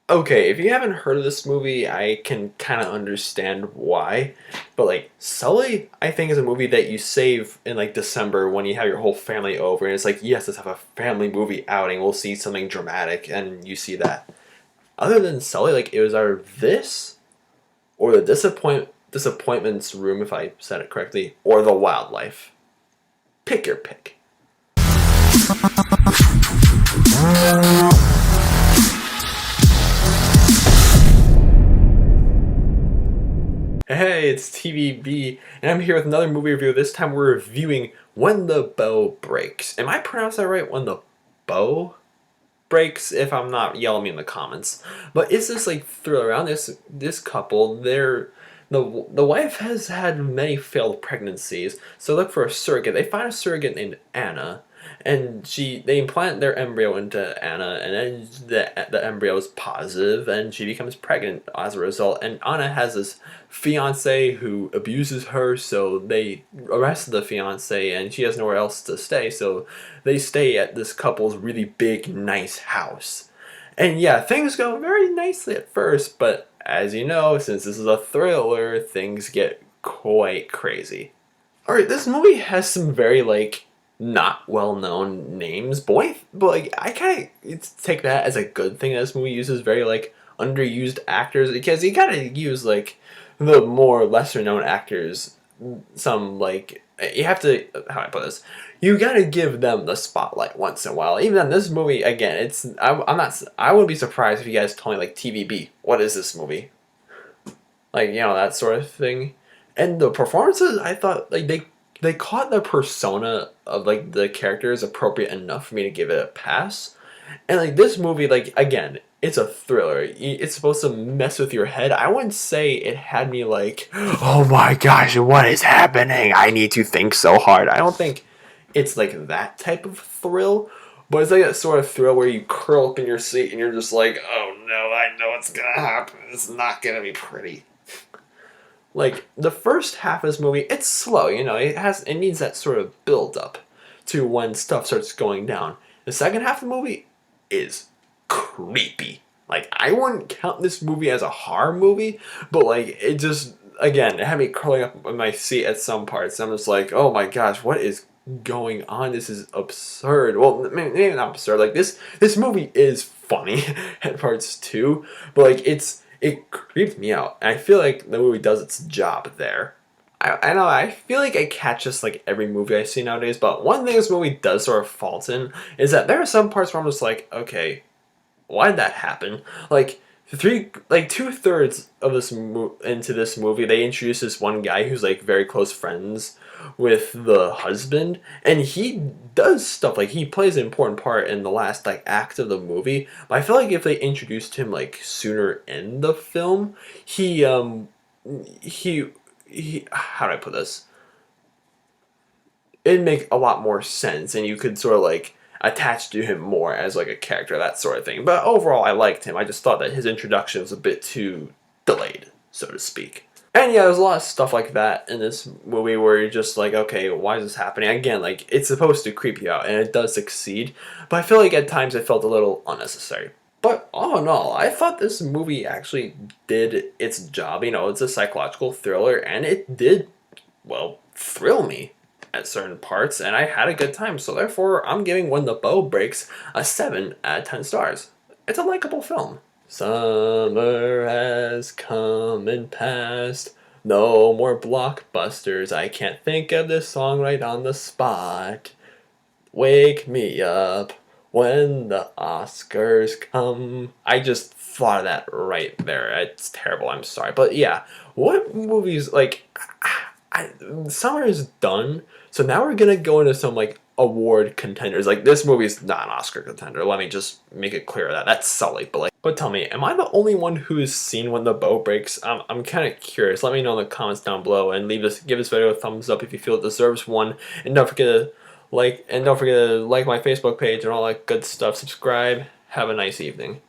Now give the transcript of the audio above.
Okay, if you haven't heard of this movie, I can kind of understand why. But like Sully, I think is a movie that you save in like December when you have your whole family over, and it's like, yes, let's have a family movie outing. We'll see something dramatic, and you see that. Other than Sully, like it was either this or the disappointments room, if I said it correctly, or the wildlife. Pick your pick. Hey, it's TVB, and I'm here with another movie review. This time we're reviewing When the Bough Breaks. Am I pronouncing that right? When the Bough Breaks? If I'm not, yell at me in the comments. But it's this like thriller around this couple. The wife has had many failed pregnancies, so look for a surrogate. They find a surrogate named Anna, and they implant their embryo into Anna, and then the embryo is positive, and she becomes pregnant as a result. And Anna has this fiance who abuses her, so they arrest the fiance, and she has nowhere else to stay, so they stay at this couple's really big, nice house. And yeah, things go very nicely at first, but as you know, since this is a thriller, things get quite crazy. Alright, this movie has some very, like, not well-known names, but like, I kind of take that as a good thing that this movie uses very, like, underused actors, because you gotta use, like, the more lesser-known actors, some, like, you have to, how do I put this? You gotta give them the spotlight once in a while. Even in this movie, again, I wouldn't be surprised if you guys told me, like, TVB, what is this movie? Like, that sort of thing. And the performances, I thought, like, they caught the persona of, like, the characters appropriate enough for me to give it a pass. And, like, this movie, like, again, it's a thriller. It's supposed to mess with your head. I wouldn't say it had me like, oh my gosh, what is happening? I need to think so hard. I don't think it's like that type of thrill, but it's like that sort of thrill where you curl up in your seat and you're just like, oh no, I know what's gonna happen. It's not gonna be pretty. Like the first half of this movie, it's slow. It needs that sort of build up to when stuff starts going down. The second half of the movie is creepy. Like, I wouldn't count this movie as a horror movie, but like it just, again, it had me curling up in my seat at some parts. I'm just like, oh my gosh, what is going on? This is absurd. Well, maybe not absurd. Like this movie is funny at parts too, but like it creeped me out. And I feel like the movie does its job there. I know, I feel like I catch this like every movie I see nowadays, but one thing this movie does sort of fault in is that there are some parts where I'm just like, okay, why did that happen? Like, 2/3 of into this movie, they introduce this one guy who's like very close friends with the husband, and he does stuff, like he plays an important part in the last like act of the movie. But I feel like if they introduced him like sooner in the film, he how do I put this? It'd make a lot more sense, and you could sort of like attach to him more as like a character, that sort of thing. But overall, I liked him. I just thought that his introduction was a bit too delayed, so to speak. And yeah, there's a lot of stuff like that in this movie where you're just like, okay, why is this happening? Again, like, it's supposed to creep you out, and it does succeed, but I feel like at times it felt a little unnecessary. But all in all, I thought this movie actually did its job. It's a psychological thriller, and it did, well, thrill me at certain parts, and I had a good time. So therefore, I'm giving When the Bough Breaks a 7 out of 10 stars. It's a likable film. Summer has come and passed. No more blockbusters. I can't think of this song right on the spot. Wake me up when the Oscars come. I just thought of that right there. It's terrible. I'm sorry. But yeah, what movies, like, summer is done, so now we're gonna go into some like award contenders. Like, this movie is not an Oscar contender. Let me just make it clear that that's Sully. But tell me, am I the only one who's seen When the Bough Breaks? I'm kind of curious. Let me know in the comments down below, and give this video a thumbs up if you feel it deserves one. And don't forget to like my Facebook page and all that good stuff. Subscribe. Have a nice evening.